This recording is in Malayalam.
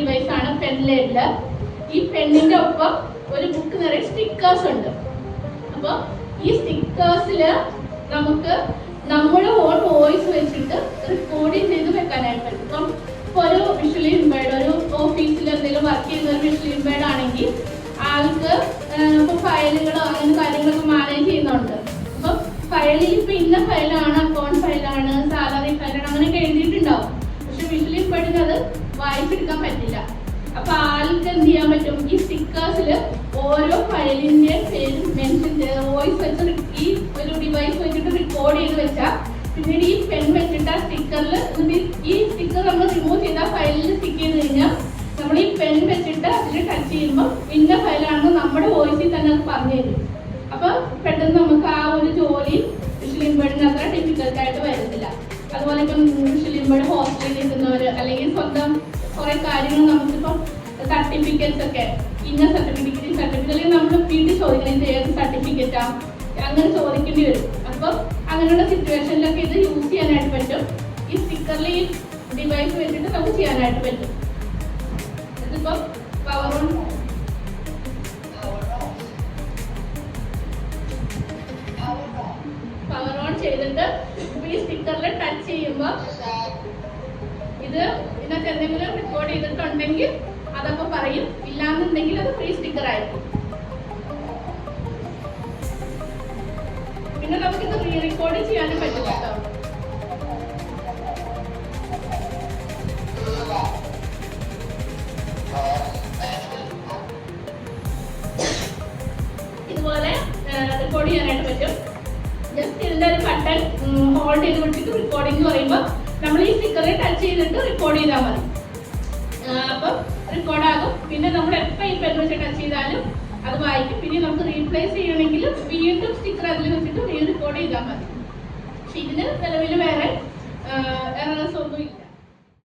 ഡിവൈസ് ആണ് പെൻ ലേബിളർ. ഈ പെന്നിന്റെ ഒപ്പം ഒരു ബുക്ക് നിറയെ സ്റ്റിക്കേഴ്സ് ഉണ്ട്. അപ്പോൾ ഈ സ്റ്റിക്കേഴ്സിൽ നമുക്ക് നമ്മുടെ ഓൺ വോയിസ് വെച്ചിട്ട് റെക്കോർഡിങ് ചെയ്ത് വെക്കാനായിട്ട് പറ്റും. ഇപ്പം ഇപ്പോൾ ഒരു വിഷ്വലി ഇമ്പയർഡ് ഒരു ഓഫീസിൽ എന്തെങ്കിലും വർക്ക് ചെയ്യുന്ന ഒരു വിഷ്വലി ഇമ്പയർഡ് ആണെങ്കിൽ ആൾക്ക് ഇപ്പോൾ ഫയലുകളോ അങ്ങനെ കാര്യങ്ങളൊക്കെ മാനേജ് ചെയ്യുന്നുണ്ട്. അപ്പം ഫയലിൽ ഇപ്പം ഇന്ന ഫയലാണ്, അക്കൗണ്ട് ഫയലാണ്, സാലറി ഫയലാണ്, അങ്ങനെയൊക്കെ എഴുതിയിട്ടുണ്ടാവും. പക്ഷെ വിഷ്വലി ഇമ്പയർഡിന് അത് വായിച്ചെടുക്കാൻ പറ്റില്ല. അപ്പൊ ആൾക്ക് എന്ത് ചെയ്യാൻ പറ്റും? ഈ സ്റ്റിക്കേഴ്സിൽ ഓരോ ഫയലിന്റെ പേര് മെൻഷൻ ചെയ്ത് വോയിസ് വെച്ച് ഈ ഒരു ഡിവൈസ് വെച്ചിട്ട് റെക്കോർഡ് ചെയ്ത് വെച്ചാൽ പിന്നീട് ഈ പെൻ വെച്ചിട്ട് ആ സ്റ്റിക്കറിൽ ഈ സ്റ്റിക്കർ നമ്മൾ റിമൂവ് ചെയ്ത ഫയലിൽ സ്റ്റിക്ക് ചെയ്ത് കഴിഞ്ഞാൽ നമ്മൾ ഈ പെൻ വെച്ചിട്ട് അതിൽ ടച്ച് ചെയ്യുമ്പോൾ ഇന്ന ഫയലാണെന്ന് നമ്മുടെ വോയിസിൽ തന്നെ അത് പറഞ്ഞു തരും. അപ്പൊ പെട്ടെന്ന് നമുക്ക് ആ ഒരു ജോലി വിഷ്വൽ ഇമ്പയർഡിന് അത്ര ഡിഫിക്കൽട്ടായിട്ട് വരുന്നില്ല. അതുപോലെ ഇപ്പം വിഷ്വൽ ഇമ്പയർഡ് ഹോസ്റ്റലിൽ നിൽക്കുന്നവർ അല്ലെങ്കിൽ സ്വന്തം കുറെ കാര്യങ്ങൾ നമുക്കിപ്പം സർട്ടിഫിക്കറ്റ്സ് ഒക്കെ ഇന്ന സർട്ടിഫിക്കറ്റ് ഡിഗ്രി സർട്ടിഫിക്കറ്റ് അല്ലെങ്കിൽ നമ്മൾ വീട്ടിൽ ചോദിക്കുന്നത് ഏത് സർട്ടിഫിക്കറ്റാ അങ്ങനെ ചോദിക്കേണ്ടി വരും. അപ്പം അങ്ങനെയുള്ള സിറ്റുവേഷനിലൊക്കെ ഇത് യൂസ് ചെയ്യാനായിട്ട് പറ്റും. ഈ സ്റ്റിക്കറിൽ ഈ ഡിവൈസ് വെച്ചിട്ട് നമുക്ക് ചെയ്യാനായിട്ട് പറ്റും. ഇതിപ്പം പവർ ഓൺ ചെയ്തിട്ട് ഇപ്പൊ ഈ സ്റ്റിക്കറിൽ ടച്ച് ചെയ്യുമ്പോൾ ഇത് ഇതിനകത്ത് എന്തെങ്കിലും റെക്കോർഡ് ചെയ്തിട്ടുണ്ടെങ്കിൽ അതപ്പോൾ പറയും, ഇല്ലാന്നുണ്ടെങ്കിൽ അത് ഫ്രീ സ്റ്റിക്കർ ആയിരിക്കും. പിന്നെ നമുക്കിത് റീ റെക്കോർഡ് ചെയ്യാനും പറ്റും കേട്ടോ. ഇതുപോലെ റെക്കോർഡ് ചെയ്യാനായിട്ട് പറ്റും. ജസ്റ്റ് ഇതിന്റെ ഒരു ബട്ടൺ ഹോൾഡ് ചെയ്ത് വിട്ടിട്ട് റെക്കോർഡിംഗ് പറയുമ്പോൾ നമ്മൾ ഈ സ്റ്റിക്കറിൽ ടച്ച് ചെയ്തിട്ട് റെക്കോർഡ് ചെയ്താൽ മതി. അപ്പം റെക്കോർഡാകും. പിന്നെ നമ്മൾ എപ്പോൾ ഈ പെൻ വെച്ച് ടച്ച് ചെയ്താലും അത് വായിക്കും. പിന്നെ നമുക്ക് റീപ്ലേസ് ചെയ്യണമെങ്കിൽ വീണ്ടും സ്റ്റിക്കർ അതിൽ വെച്ചിട്ട് റീ റെക്കോർഡ് ചെയ്താൽ മതി. പക്ഷെ ഇതിന് നിലവിൽ വേറെ എറേഴ്സ് ഒന്നും ഇല്ല.